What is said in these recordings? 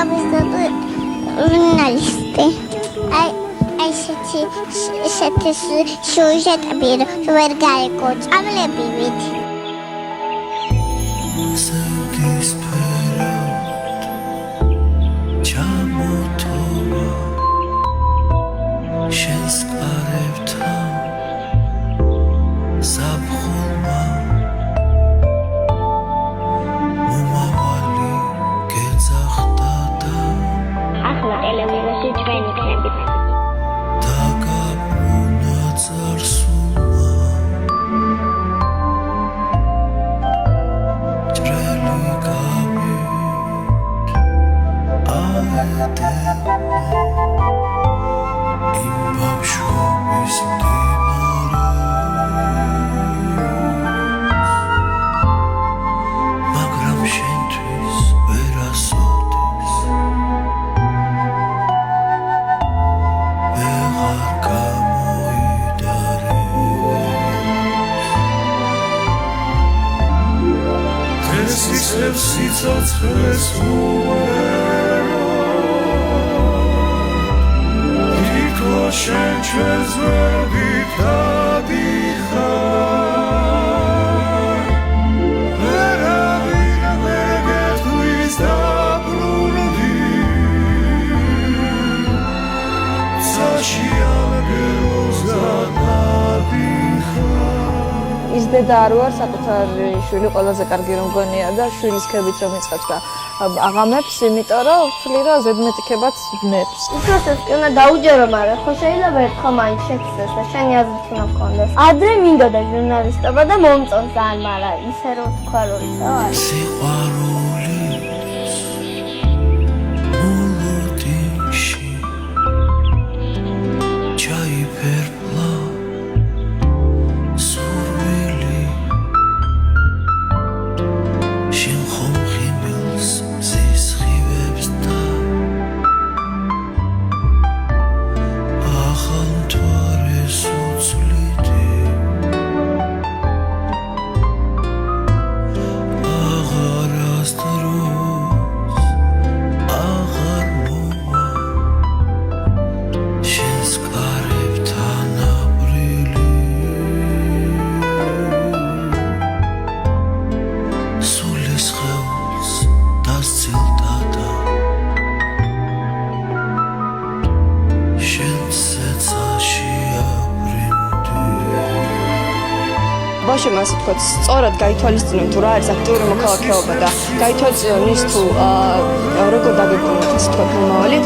თავისთავად ჟურნალისტი. ესეთი სიუჟეტები ვერ გაიგო წამლებივით. ახლა ტელევიზორში ჩვენ იქნებით. სიცოცხლეს თითო შენ ჩვენს ვერ გიქადიხარ ვერავინ ვერ გეტყვის დაბრუნდი საშიანგელოს გადადიხარ ის დედა არ ვარ, საკუთარი შვილი ყველაზე კარგი რომ გონია და შვილის ქებით რომ იწყებს და აღამებს, იმიტომ რომ ვთვლი რომ ზედმეტიქებაც ვნებს. უბრალოდ უნდა დაუჯერო, მაგრამ ხო შეიძლება ერთხელ მაინც შეცდეს და შენი აზრით უნდა გქონდეს. ადრე მინდოდა ჟურნალისტობა და მომწონს ძალიან, მაგრამ ისე რომ თქვა რომ ისე არ. ბავშვებმა ასე ვთქვათ, სწორად გაითვალისწინონ თუ რა არის აქტიური მოქალაქეობა და გაითვალისწინონ ის თუ როგორ დაგებრუნოთ ასე ვთქვათ მომავალით.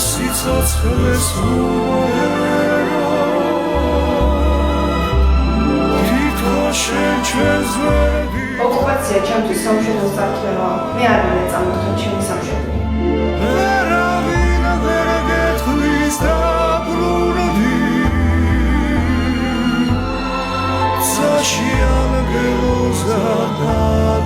სიცოცხლეს თითო შენ ჩვენს ვერ ოკუპაცია ჩემთვის სამშვიდო სარწმუნოა. მე არ მინდა წამოვიდე ჩემი სამშვიდო. ვერავინ ვერ გეტყვის დაბრუნდი საშიანგელოს გადადიხარ